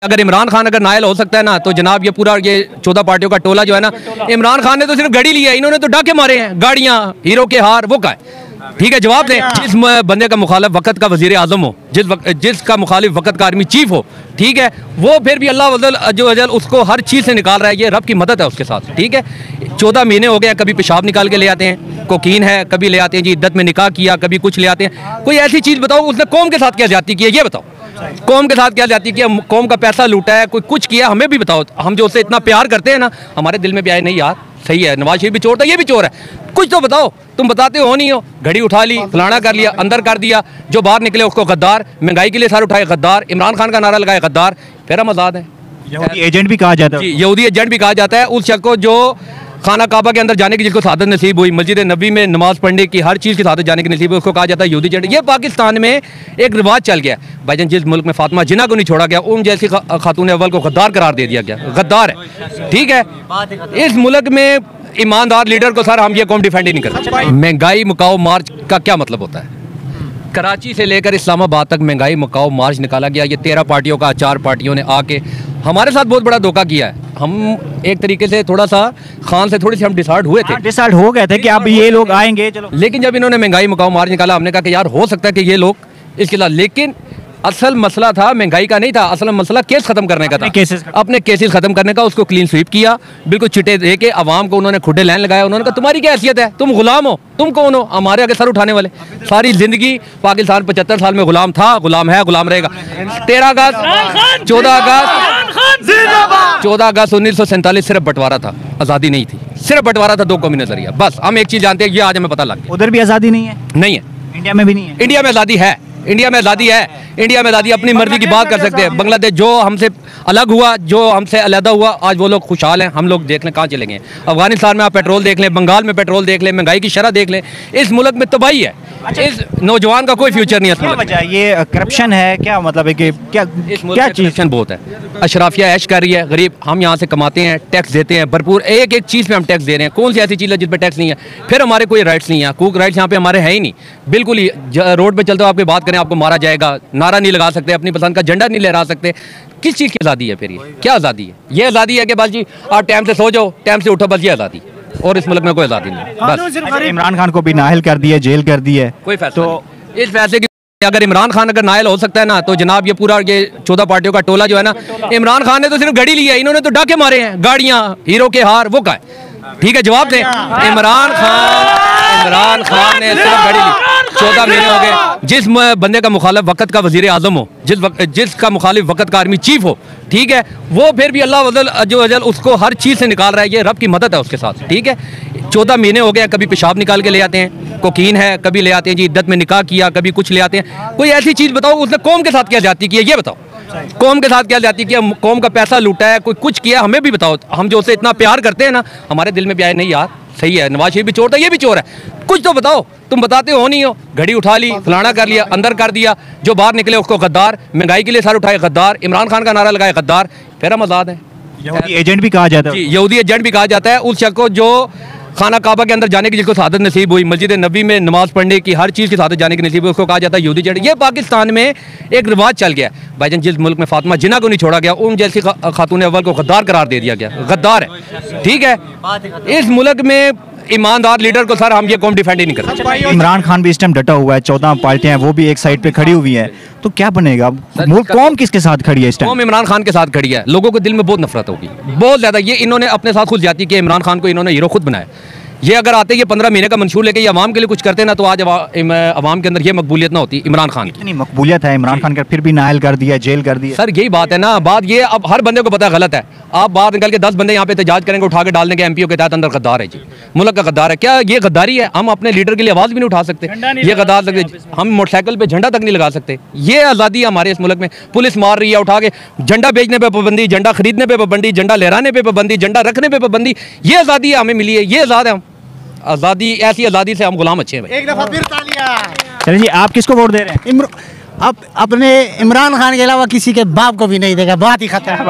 अगर इमरान खान अगर नायल हो सकता है ना, तो जनाब ये पूरा ये 14 पार्टियों का टोला जो है ना, इमरान खान ने तो सिर्फ गाड़ी लिया है, इन्होंने तो डाके मारे हैं, गाड़ियां, हीरो के हार, वो का है। ठीक है, जवाब दें। जिस बंदे का मुखालिफ वक्त का वजीर आजम हो, जिसका मुखालिफ वक्त का आर्मी चीफ हो, ठीक है, वो फिर भी अल्लाह जो अजल उसको हर चीज़ से निकाल रहा है, ये रब की मदद है उसके साथ। ठीक है, 14 महीने हो गए, कभी पेशाब निकाल के ले आते हैं, कोकीन है, कभी ले आते हैं जी इद्दत में निकाह किया, कभी कुछ ले आते हैं। कोई ऐसी चीज़ बताओ उसने कौम के साथ क्या ज्यादती की है, ये बताओ। कौम के साथ क्या ज्यादती किया, कौम का पैसा लूटा है, कोई कुछ किया, हमें भी बताओ। हम जो उससे इतना प्यार करते हैं ना, हमारे दिल में भी आए नहीं यार सही है, नवाज शरीफ भी चोर था, ये भी चोर है, कुछ तो बताओ। तुम बताते हो नहीं हो, घड़ी उठा ली, फलाना कर लिया, अंदर कर दिया, जो बाहर निकले उसको गद्दार, महंगाई के लिए सारे उठाए गद्दार, इमरान खान का नारा लगाए गद्दार, फिर हम आज़ाद हैं। यहूदी एजेंट भी कहा जाता है, यहूदी एजेंट भी कहा जाता है उस शख्स को जो खाना काबा के अंदर जाने की जिसको सादत नसीब हुई, मस्जिद नबी में नमाज पढ़ने की, हर चीज़ की सादत जाने की नसीब हुई, उसको कहा जाता है यहूदी एजेंट। ये पाकिस्तान में एक रिवाज चल गया भाईजान। जिस मुल्क में फातिमा जिन्ना को नहीं छोड़ा गया, उन जैसी खातून अव्वल को गद्दार करार दे दिया गया, गद्दार है। ठीक है, इस मुल्क में ईमानदार लीडर को सर हम ये कौम डिफेंड ही नहीं करते। महंगाई मुकाओ मार्च का क्या मतलब होता है? कराची से लेकर इस्लामाबाद तक महंगाई मुकाओ मार्च निकाला गया। ये 13 पार्टियों का 4 पार्टियों ने आके हमारे साथ बहुत बड़ा धोखा किया है। हम एक तरीके से थोड़ा सा खान से थोड़ी सी हम डिसाइड हुए थे, डिसाइड हो गए थे कि अब ये लोग आएंगे चलो, लेकिन जब इन्होंने महंगाई मुकाओ मार्च निकाला, हमने कहा कि यार हो सकता है कि ये लोग इसके साथ, लेकिन असल मसला था महंगाई का नहीं था, असल मसला केस खत्म करने का था, अपने केसेस खत्म करने का। उसको क्लीन स्वीप किया, बिल्कुल चिटे दे के आवाम को उन्होंने खुडे लाइन लगाया। उन्होंने कहा तुम्हारी क्या हैसियत है, तुम गुलाम हो, तुम कौन हो हमारे आगे सर उठाने वाले। सारी जिंदगी पाकिस्तान 75 साल में गुलाम था, गुलाम है, गुलाम रहेगा। 13 अगस्त 14 अगस्त 1947 सिर्फ बंटवारा था, आज़ादी नहीं थी, सिर्फ बंटवारा था, 2 कौमी नजरिया। बस हम एक चीज़ जानते हैं, ये आज हमें पता लग गया। उधर भी आज़ादी नहीं है, नहीं है, इंडिया में भी नहीं है। इंडिया में आज़ादी है, इंडिया में आज़ादी है, इंडिया में आज़ादी अपनी मर्जी की बात कर सकते हैं। बांग्लादेश जो हमसे अलग हुआ, जो हमसे अलहदा हुआ, आज वो लोग खुशहाल हैं, हम लोग देख लें कहाँ चले गए। अफगानिस्तान में आप पेट्रोल देख लें, बंगाल में पेट्रोल देख लें, महंगाई की शरह देख लें, इस मुल्क में तबाही है। इस नौजवान का कोई फ्यूचर नहीं है। वजह ये करप्शन है, क्या मतलब है कि क्या करप्शन बहुत है। अशराफिया ऐश कर रही है, गरीब हम यहाँ से कमाते हैं, टैक्स देते हैं भरपूर, एक एक चीज़ पे हम टैक्स दे रहे हैं। कौन सी ऐसी चीज़ है जिस पे टैक्स नहीं है? फिर हमारे कोई राइट्स नहीं है, हकूक राइट्स यहाँ पे हमारे हैं ही नहीं, बिल्कुल ही। रोड पे चलते हो आपकी बात करें आपको मारा जाएगा, नारा नहीं लगा सकते, अपनी पसंद का झंडा नहीं लहरा सकते। किस चीज़ की आज़ादी है फिर? ये क्या आज़ादी है? ये आज़ादी है कि बस जी आप टाइम से सो जाओ, टाइम से उठो, बस ये आज़ादी। और इस मुल्क में कोई आज़ादी नहीं बस। इमरान खान को भी नाअहल कर दिया, जेल कर दी है, कोई फैसला तो इस फैसले की अगर इमरान खान अगर नायल हो सकता है ना, तो जनाब ये पूरा ये 14 पार्टियों का टोला जो है ना, इमरान खान ने तो सिर्फ गाड़ी लिया है, इन्होंने तो डाके मारे हैं, गाड़ियां, हीरो के हार, वो का है। ठीक है, जवाब दें। इमरान खान ने सिर्फ गाड़ी ली, 14 महीने हो गए। जिस बंदे का मुखालिफ वक्त का वजीर आजम हो, जिसका मुखालिफ वक्त का आर्मी चीफ हो, ठीक है, वो फिर भी अल्लाह जो अजल उसको हर चीज़ से निकाल रहा है, ये रब की मदद है उसके साथ। ठीक है, 14 महीने हो गए, कभी पेशाब निकाल के ले आते हैं, कोकीन है, कभी ले आते हैं जी इद्दत में निकाह किया, कभी कुछ ले आते हैं। कोई ऐसी चीज़ बताओ उसने कौम के साथ क्या ज्यादती की है, ये बताओ। कौम के साथ क्या ज्यादती किया, कौम का पैसा लूटा है, कोई कुछ किया, हमें भी बताओ। हम जो उससे इतना प्यार करते हैं ना, हमारे दिल में भी आए नहीं यार सही है, नवाज शरीफ भी चोर था, ये भी चोर है, कुछ तो बताओ। तुम बताते हो नहीं हो, घड़ी उठा ली, फलाना कर लिया, अंदर कर दिया, जो बाहर निकले उसको गद्दार, महंगाई के लिए सारे उठाए गद्दार, इमरान खान का नारा लगाए गद्दार, फिर हम आज़ाद हैं। यहूदी एजेंट भी कहा जाता है, यहूदी एजेंट भी कहा जाता है उस शख्स को जो खाना काबा के अंदर जाने की जिसको सादत नसीब हुई, मस्जिद नबी में नमाज पढ़ने की, हर चीज़ की सादत जाने की नसीब हुई, उसको कहा जाता है यहूदी एजेंट। ये पाकिस्तान में एक रिवाज चल गया भाईजान। जिस मुल्क में फातिमा जिन्ना को नहीं छोड़ा गया, उन जैसी खातून अव्वल को गद्दार करार दे दिया गया, गद्दार है। ठीक है, इस मुल्क में ईमानदार लीडर को सर हम ये कौम डिफेंड ही नहीं करते। इमरान खान भी इस टाइम डटा हुआ है, 14 पार्टियां वो भी एक साइड पे खड़ी हुई है, तो क्या बनेगा? मुल्क कौम किसके साथ खड़ी है इस टाइम? कौम इमरान खान के साथ खड़ी है। लोगों के दिल में बहुत नफरत होगी, बहुत ज़्यादा। ये इन्होंने अपने साथ खुद जाती कि इमरान खान को इन्होंने हीरो खुद बनाया। ये अगर आते ये 15 महीने का मंशूर लेके ये अवाम के लिए कुछ करते ना, तो आज अवाम के अंदर ये मकबूलियत ना होती इमरान खान की। इतनी मकबूलियत है इमरान खान का, फिर भी नाअहल कर दिया, जेल कर दिया। सर यही बात है ना, बात ये अब हर बंदे को पता है गलत है। आप बाहर निकल के 10 बंदे यहाँ पे एहतजाज करेंगे, उठा के डाल देंगे एमपीओ के तहत, अंदर गद्दार है जी, मुल्क का गद्दार है। क्या ये गद्दारी है? हम अपने लीडर के लिए आवाज़ भी नहीं उठा सकते, ये गद्दार सकते, हम मोटरसाइकिल पे झंडा तक नहीं लगा सकते। ये आज़ादी है हमारे इस मुल्क में। पुलिस मार रही है, उठा के झंडा बेचने पर पाबंदी, झंडा खरीदने पर पाबंदी, झंडा लहराने पर पाबंदी, झंडा रखने पर पाबंदी। ये आज़ादी हमें मिली है, ये आज़ाद है हम। आज़ादी, ऐसी आज़ादी से हम गुलाम अच्छे हैं। एक दफा फिर तालियां। चलिए जी, आप किसको वोट दे रहे हैं? अब अपने इमरान खान के अलावा किसी के बाप को भी नहीं देगा, बात ही खत्म है।